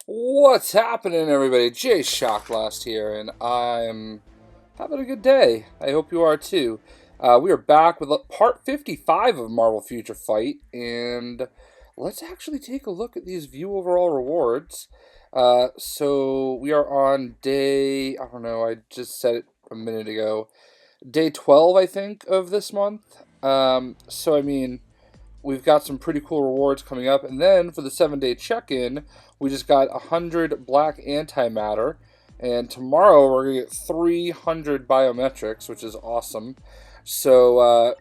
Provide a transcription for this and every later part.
What's happening, everybody? JayShockblast here, and I'm having a good day. I hope you are too. We are back with part 55 of Marvel Future Fight, and let's actually take a look at these view overall rewards. So we are on day, I don't know, I just said it a minute ago, day 12, I think, of this month. So I mean, we've got some pretty cool rewards coming up. And then for the 7-day check-in, we just got 100 black antimatter. And tomorrow we're going to get 300 biometrics, which is awesome. So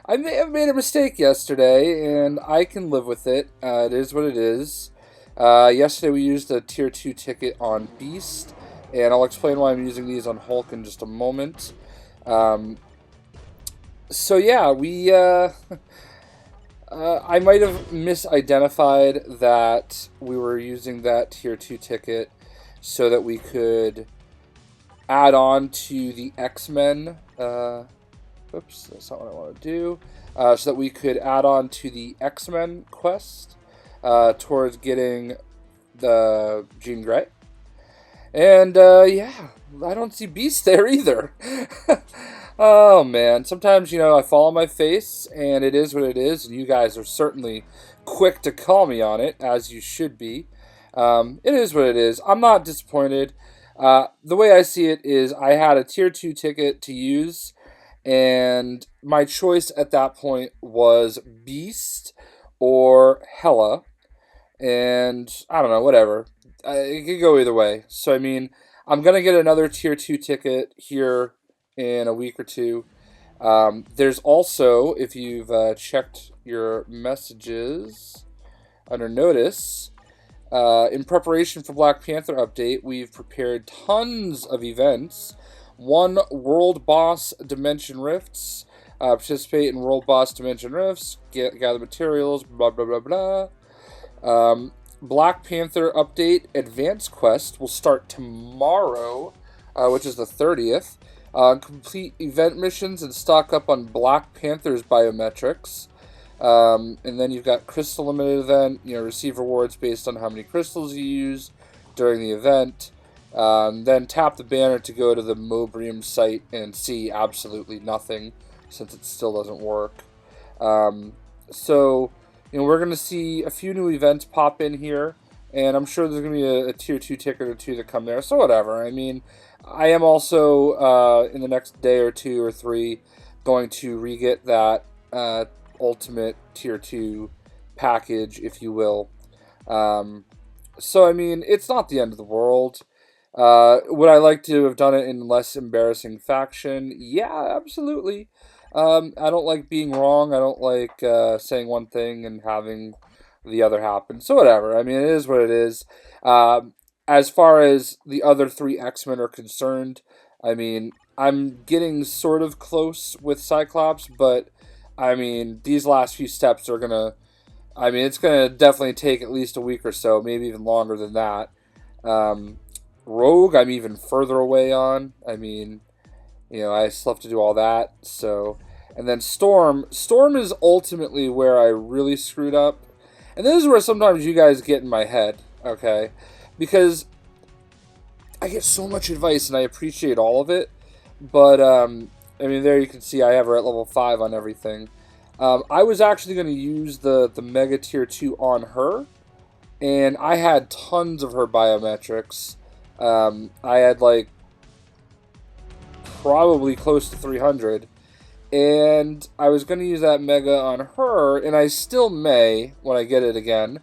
I may have made a mistake yesterday, and I can live with it. It is what it is. Yesterday we used a Tier 2 ticket on Beast, and I'll explain why I'm using these on Hulk in just a moment. So yeah, we... I might have misidentified that we were using that Tier 2 ticket so that we could add on to the X-Men. Oops, that's not what I want to do. So that we could add on to the X-Men quest towards getting the Jean Grey. And, yeah, I don't see Beast there either. Oh, man. Sometimes, I fall on my face, and it is what it is, and you guys are certainly quick to call me on it, as you should be. It is what it is. I'm not disappointed. The way I see it is I had a Tier 2 ticket to use, and my choice at that point was Beast or Hela, and I don't know, whatever. It could go either way. So, I mean, I'm going to get another Tier 2 ticket here in a week or two. There's also, if you've checked your messages under notice, in preparation for Black Panther update, we've prepared tons of events. One, World Boss Dimension Rifts. Participate in World Boss Dimension Rifts, gather materials, blah, blah, blah, blah. Black Panther update advanced quest will start tomorrow, which is the 30th. Complete event missions and stock up on Black Panther's biometrics. And then you've got Crystal Limited event. Receive rewards based on how many crystals you use during the event. Then tap the banner to go to the Mobrium site and see absolutely nothing, since it still doesn't work. So, we're going to see a few new events pop in here, and I'm sure there's going to be a Tier 2 ticket or two that come there, so whatever. I mean, I am also, in the next day or two or three, going to re-get that Ultimate Tier 2 package, if you will. So, I mean, it's not the end of the world. Would I like to have done it in less embarrassing fashion? Yeah, absolutely. I don't like being wrong. I don't like saying one thing and having the other happen. So whatever. I mean, it is what it is. As far as the other three X-Men are concerned, I mean, I'm getting sort of close with Cyclops, but I mean, these last few steps are gonna... I mean, it's gonna definitely take at least a week or so, maybe even longer than that. Rogue, I'm even further away on. I mean, I still have to do all that. So, and then Storm is ultimately where I really screwed up. And this is where sometimes you guys get in my head, okay? Because I get so much advice and I appreciate all of it. But, I mean, there you can see I have her at level 5 on everything. I was actually going to use the Mega Tier 2 on her. And I had tons of her biometrics. I had, like, probably close to 300, and I was going to use that Mega on her, and I still may when I get it again.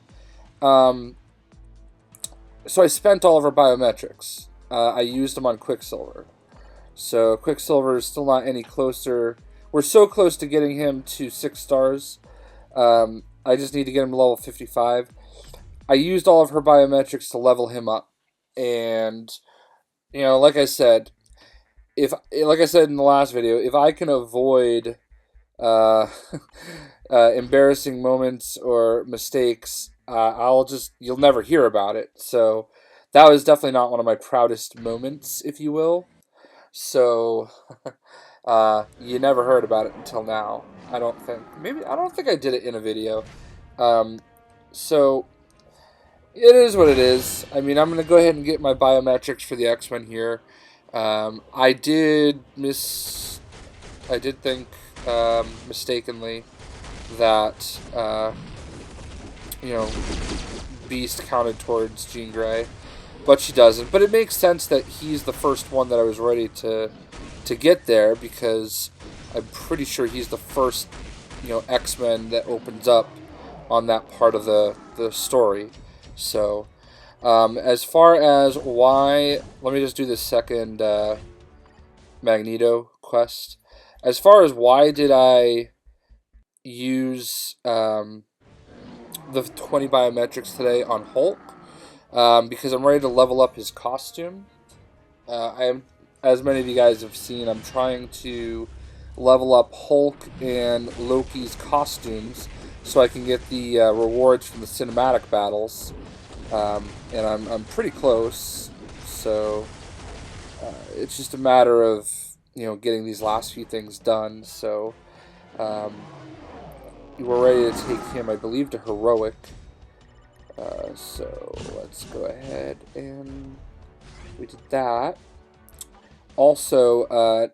So I spent all of her biometrics. I used them on Quicksilver. So Quicksilver is still not any closer. We're so close to getting him to 6 stars. I just need to get him to level 55. I used all of her biometrics to level him up. And, like I said, like I said in the last video, if I can avoid embarrassing moments or mistakes, you'll never hear about it. So that was definitely not one of my proudest moments, if you will. So you never heard about it until now. I don't think I did it in a video. So It is what it is. I mean, I'm going to go ahead and get my biometrics for the X-Men here. I did I did think mistakenly that you know, Beast counted towards Jean Grey, but she doesn't. But it makes sense that he's the first one that I was ready to get there, because I'm pretty sure he's the first, X-Men that opens up on that part of the story. So, as far as why, let me just do this second Magneto quest. As far as why did I use the 20 biometrics today on Hulk, because I'm ready to level up his costume. I am, as many of you guys have seen, I'm trying to level up Hulk and Loki's costumes so I can get the rewards from the cinematic battles, and I'm pretty close. So it's just a matter of getting these last few things done. So um, we're ready to take him, I believe, to heroic. So let's go ahead and we did that. Also,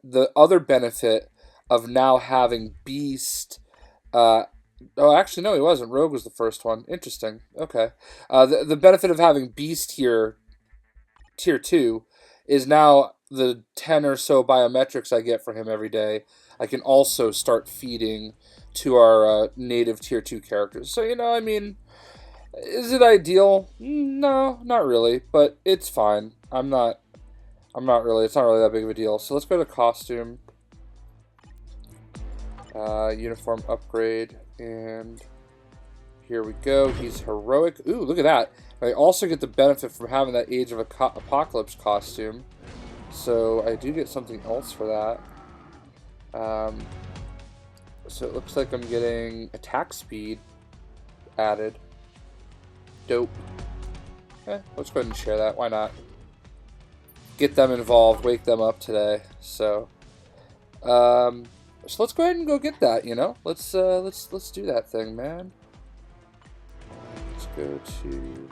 the other benefit of now having Beast. Oh, actually, no, he wasn't. Rogue was the first one. Interesting. Okay. The benefit of having Beast here, tier 2, is now the 10 or so biometrics I get for him every day. I can also start feeding to our native tier 2 characters. So, I mean, is it ideal? No, not really, but it's fine. I'm not really, it's not really that big of a deal. So let's go to costume, uniform upgrade, and here we go. He's heroic. Ooh, look at that. I also get the benefit from having that Age of Apocalypse costume. So I do get something else for that. So it looks like I'm getting attack speed added. Dope. Let's go ahead and share that. Why not? Get them involved, wake them up today. So let's go ahead and go get that. Let's do that thing, man. Let's go to.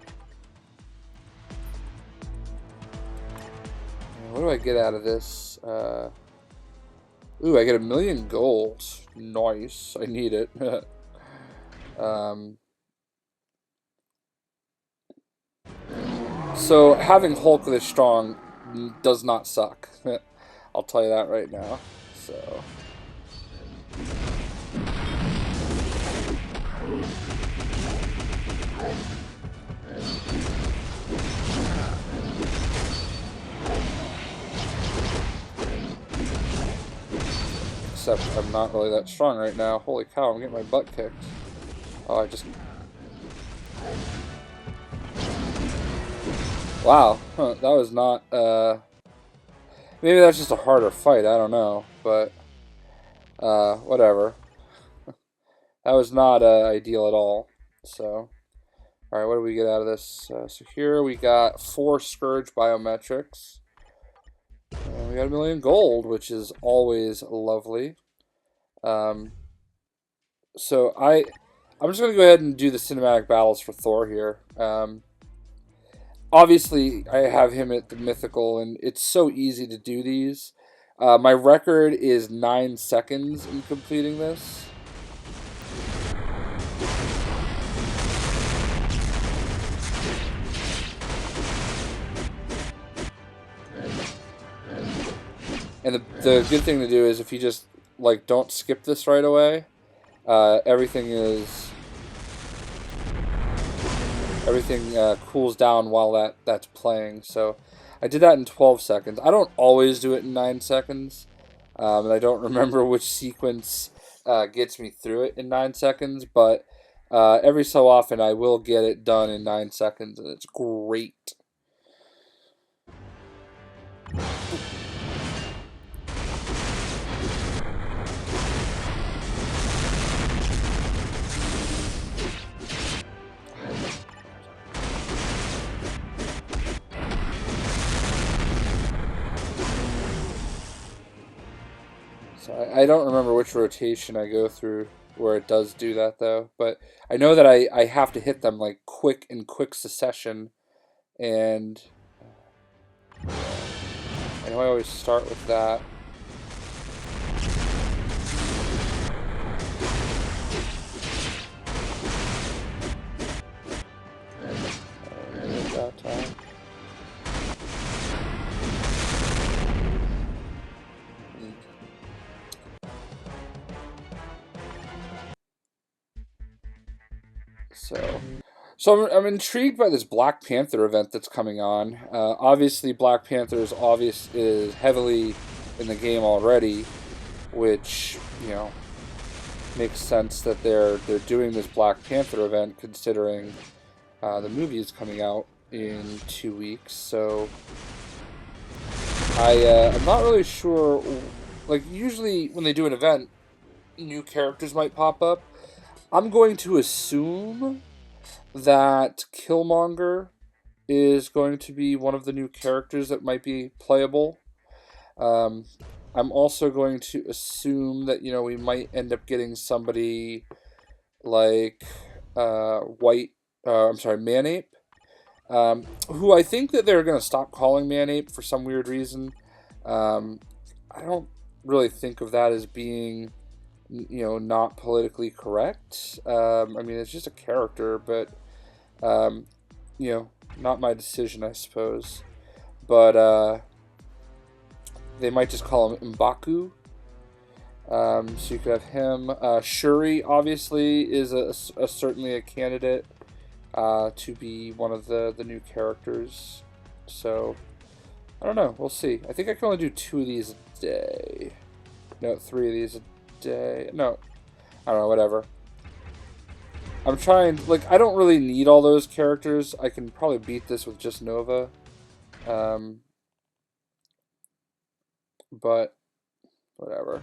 What do I get out of this? Ooh, I get 1,000,000 gold. Nice. I need it. So having Hulk this strong does not suck. I'll tell you that right now. So. Except I'm not really that strong right now. Holy cow, I'm getting my butt kicked. Oh, I just... Wow, that was not, maybe that's just a harder fight, I don't know, but, whatever. That was not, ideal at all, so. Alright, what do we get out of this? So here we got 4 Scourge biometrics. And we got 1,000,000 gold, which is always lovely. So I'm just going to go ahead and do the cinematic battles for Thor here. Obviously, I have him at the mythical, and it's so easy to do these. My record is 9 seconds in completing this. And the good thing to do is if you just, don't skip this right away, everything cools down while that's playing. So I did that in 12 seconds. I don't always do it in 9 seconds, and I don't remember which sequence gets me through it in 9 seconds, but every so often I will get it done in 9 seconds, and it's great. So I don't remember which rotation I go through where it does do that though. But I know that I have to hit them like quick succession, and I know I always start with that. That time. So I'm intrigued by this Black Panther event that's coming on. Obviously, Black Panther is heavily in the game already, which makes sense that they're doing this Black Panther event, considering the movie is coming out in 2 weeks. So I'm not really sure. Like, usually when they do an event, new characters might pop up. I'm going to assume that Killmonger is going to be one of the new characters that might be playable. Um, I'm also going to assume that we might end up getting somebody like Man Ape, who I think that they're going to stop calling Man Ape for some weird reason. I don't really think of that as being not politically correct. I mean, it's just a character, but not my decision, I suppose. But they might just call him M'Baku. So you could have him. Shuri, obviously, is certainly a candidate to be one of the new characters. So, I don't know. We'll see. I think I can only do 2 of these a day. No, 3 of these a day. No, I don't know, whatever. I'm trying, like, I don't really need all those characters. I can probably beat this with just Nova. But, whatever.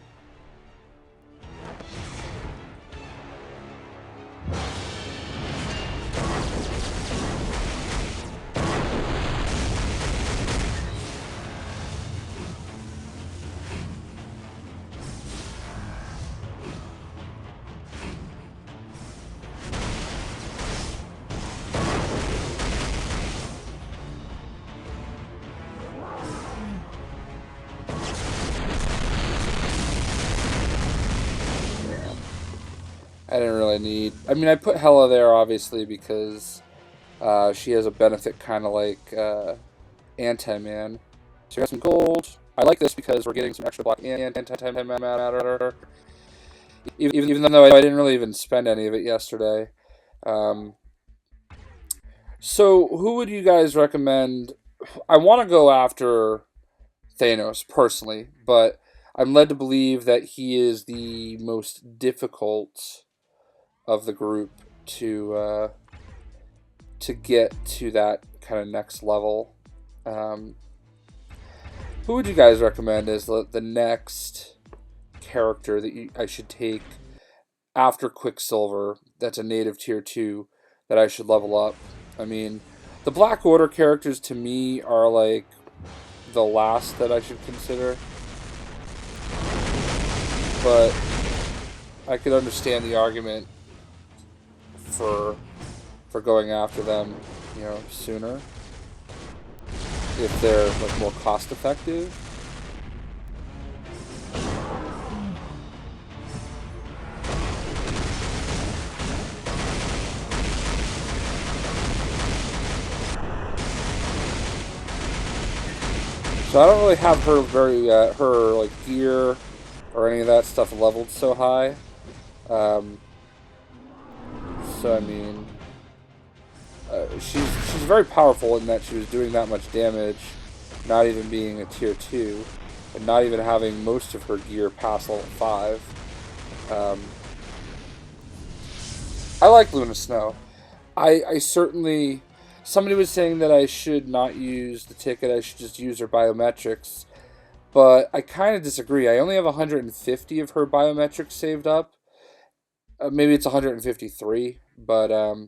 I didn't really need... I mean, I put Hela there, obviously, because she has a benefit kind of like Anti-Man. So we got some gold. I like this because we're getting some extra block and Anti-Man matter. Even though I didn't really even spend any of it yesterday. So who would you guys recommend? I want to go after Thanos, personally, but I'm led to believe that he is the most difficult of the group to get to that kind of next level. Who would you guys recommend as the next character that I should take after Quicksilver? That's a native tier 2 that I should level up. I mean, the Black Order characters to me are like the last that I should consider, but I could understand the argument for going after them, sooner if they're like more cost effective. So I don't really have her her like gear or any of that stuff leveled so high. So I mean, she's very powerful in that she was doing that much damage, not even being a tier 2, and not even having most of her gear past level 5. I like Luna Snow. I certainly... Somebody was saying that I should not use the ticket, I should just use her biometrics. But I kind of disagree. I only have 150 of her biometrics saved up. Maybe it's 153, but I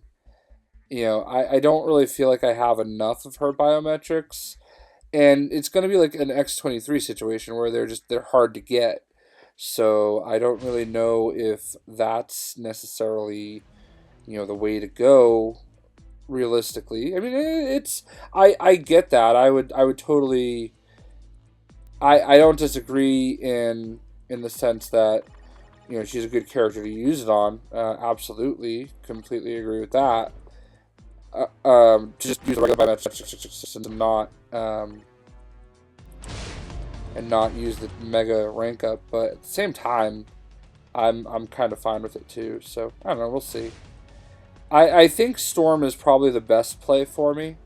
don't really feel like I have enough of her biometrics, and it's going to be like an X-23 situation where they're hard to get. So I don't really know if that's necessarily, the way to go realistically. I mean, it's I get that. I would totally. I don't disagree in the sense that she's a good character to use it on. Absolutely, completely agree with that. Just use the regular biometric system and not use the mega rank up. But at the same time, I'm kind of fine with it too. So I don't know. We'll see. I think Storm is probably the best play for me,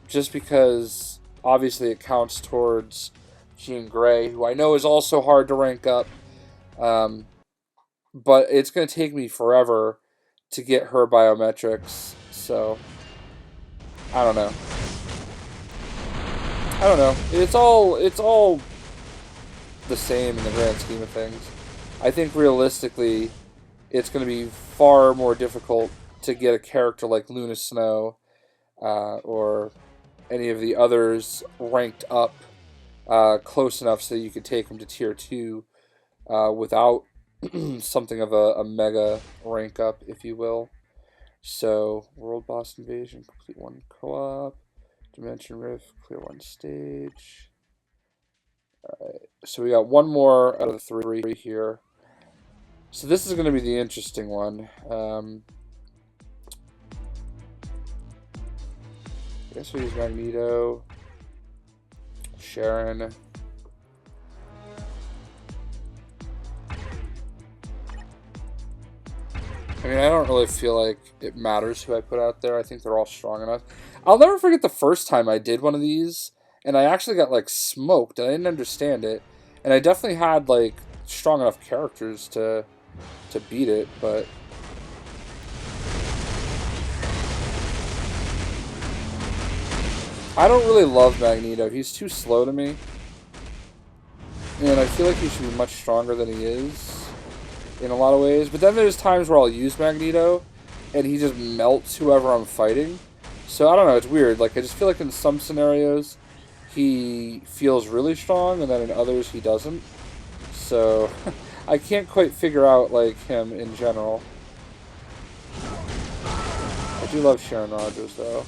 just because obviously it counts towards Jean Grey, who I know is also hard to rank up, but it's going to take me forever to get her biometrics. So I don't know. I don't know. It's all the same in the grand scheme of things. I think realistically, it's going to be far more difficult to get a character like Luna Snow or any of the others ranked up close enough so you could take them to tier 2 without something of a mega rank up, if you will. So, World Boss Invasion, complete 1 co-op. Dimension Rift, clear 1 stage. Alright, so we got one more out of the 3 here. So this is going to be the interesting one. I guess we use Magneto, Sharon. I mean, I don't really feel like it matters who I put out there. I think they're all strong enough. I'll never forget the first time I did one of these, and I actually got, like, smoked, and I didn't understand it. And I definitely had, like, strong enough characters to beat it, but I don't really love Magneto. He's too slow to me. And I feel like he should be much stronger than he is in a lot of ways. But then there's times where I'll use Magneto and he just melts whoever I'm fighting. So I don't know, it's weird. Like, I just feel like in some scenarios he feels really strong and then in others he doesn't. So I can't quite figure out, like, him in general. I do love Sharon Rogers, though.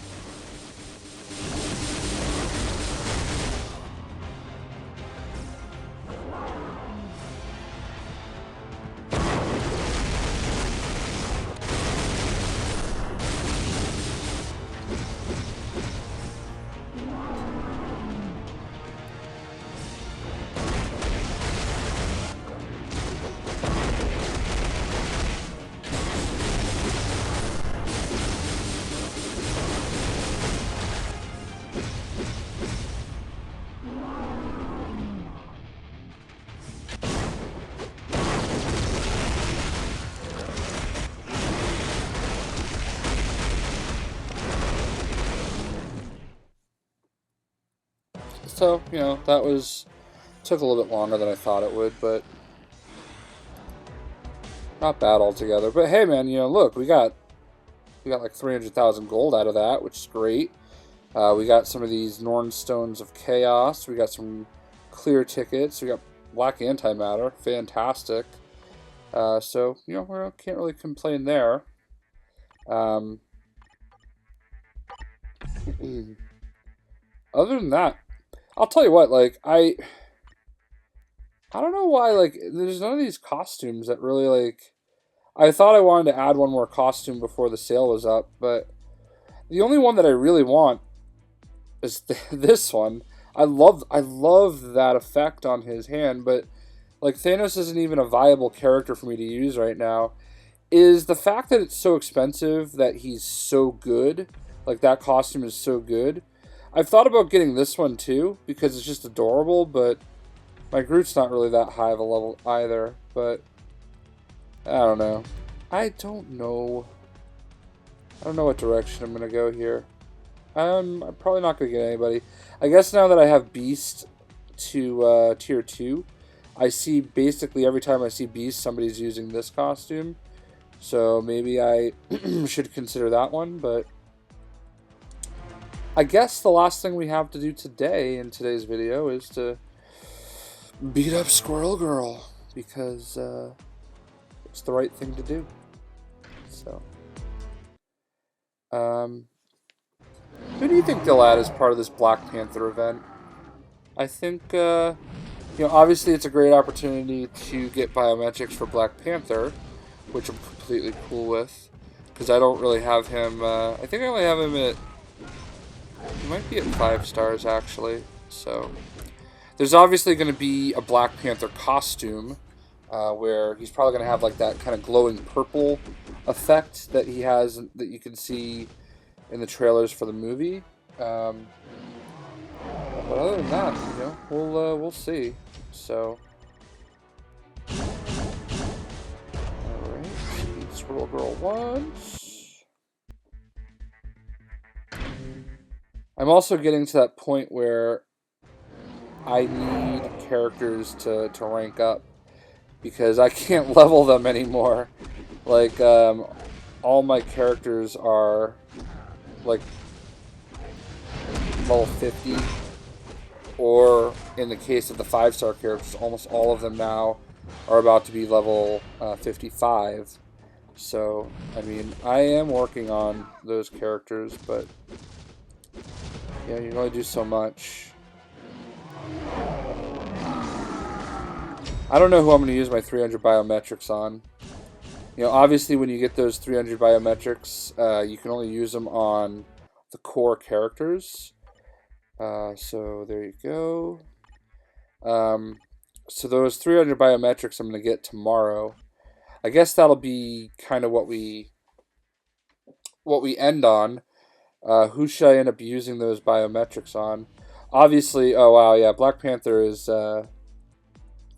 So, that took a little bit longer than I thought it would, but not bad altogether. But hey, man, look, we got like 300,000 gold out of that, which is great. We got some of these Norn Stones of Chaos. We got some clear tickets. We got Black Antimatter. Fantastic. So, we can't really complain there. Other than that, I'll tell you what, like, I don't know why, like, there's none of these costumes that really, like, I thought I wanted to add one more costume before the sale was up, but the only one that I really want is this one. I love that effect on his hand, but, like, Thanos isn't even a viable character for me to use right now. Is the fact that it's so expensive that he's so good, like, that costume is so good. I've thought about getting this one too, because it's just adorable, but my Groot's not really that high of a level either, but I don't know. I don't know what direction I'm going to go here. I'm probably not going to get anybody. I guess now that I have Beast to tier 2, I see basically every time I see Beast, somebody's using this costume. So maybe I should consider that one, but I guess the last thing we have to do today in today's video is to beat up Squirrel Girl because it's the right thing to do. So, who do you think they'll add as part of this Black Panther event? I think, obviously it's a great opportunity to get biometrics for Black Panther, which I'm completely cool with, because I don't really have him. I think I only have him at. He might be at 5 stars actually. So, there's obviously going to be a Black Panther costume. Where he's probably going to have like that kind of glowing purple effect that he has, that you can see in the trailers for the movie. But other than that, we'll see. So, all right, beat Squirrel Girl once. I'm also getting to that point where I need characters to rank up, because I can't level them anymore. Like, all my characters are, like, level 50. Or, in the case of the 5-star characters, almost all of them now are about to be level 55. So, I mean, I am working on those characters, but, yeah, you can only do so much. I don't know who I'm going to use my 300 biometrics on. Obviously when you get those 300 biometrics, you can only use them on the core characters. So there you go. So those 300 biometrics I'm going to get tomorrow. I guess that'll be kind of what we end on. Who should I end up using those biometrics on? Obviously, oh wow, yeah, Black Panther is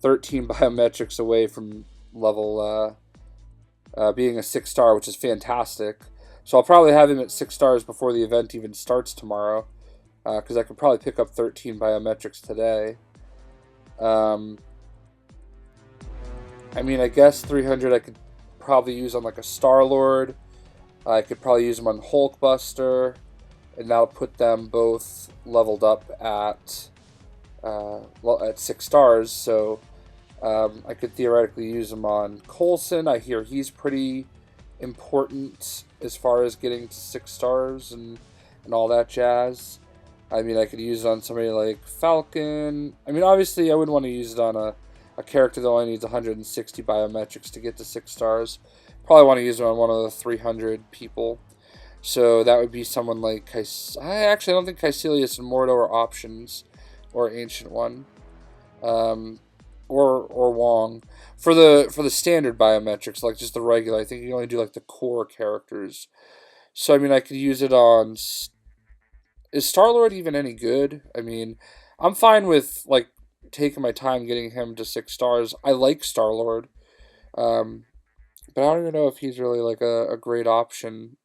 13 biometrics away from level being a 6-star, which is fantastic. So I'll probably have him at 6 stars before the event even starts tomorrow, because I could probably pick up 13 biometrics today. I mean, I guess 300 I could probably use on like a Star-Lord. I could probably use them on Hulkbuster, and that'll put them both leveled up at 6 stars. So I could theoretically use them on Coulson. I hear he's pretty important as far as getting to 6 stars and all that jazz. I mean, I could use it on somebody like Falcon. I mean, obviously, I wouldn't want to use it on a character that only needs 160 biometrics to get to 6 stars. Probably want to use it on one of the 300 people. So that would be someone like I don't think Caecilius and Mordo are options, or Ancient One, or Wong for the standard biometrics, like just the regular. I think you only do like the core characters. So I mean, I could use it on. Is Star-Lord even any good? I mean, I'm fine with like taking my time getting him to 6 stars. I like Star-Lord, but I don't even know if he's really like a great option.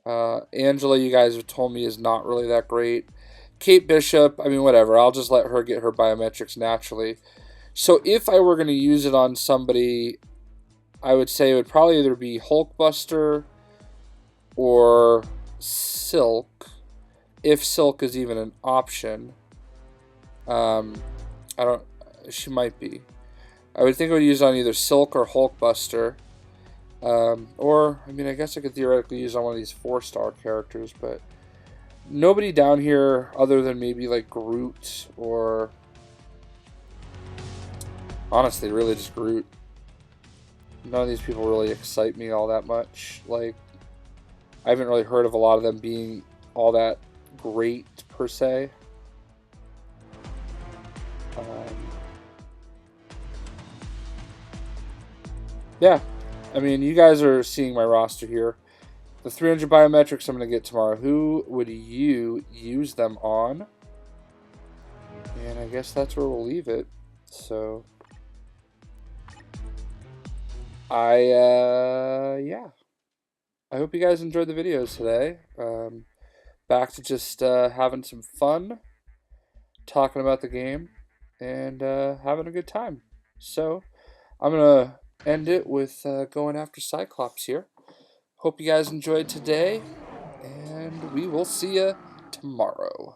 Angela, you guys have told me, is not really that great. Kate Bishop, I mean, whatever. I'll just let her get her biometrics naturally. So if I were going to use it on somebody, I would say it would probably either be Hulkbuster or Silk, if Silk is even an option. She might be. I would think I would use it on either Silk or Hulkbuster. Or, I mean, I guess I could theoretically use on one of these 4-star characters, but nobody down here other than maybe like Groot, or honestly, really just Groot. None of these people really excite me all that much. Like, I haven't really heard of a lot of them being all that great, per se. Yeah. I mean, you guys are seeing my roster here. The 300 biometrics I'm going to get tomorrow. Who would you use them on? And I guess that's where we'll leave it. So, yeah. I hope you guys enjoyed the videos today. Back to just having some fun, talking about the game, and having a good time. So, I'm going to end it with going after Cyclops here. Hope you guys enjoyed today, and we will see you tomorrow.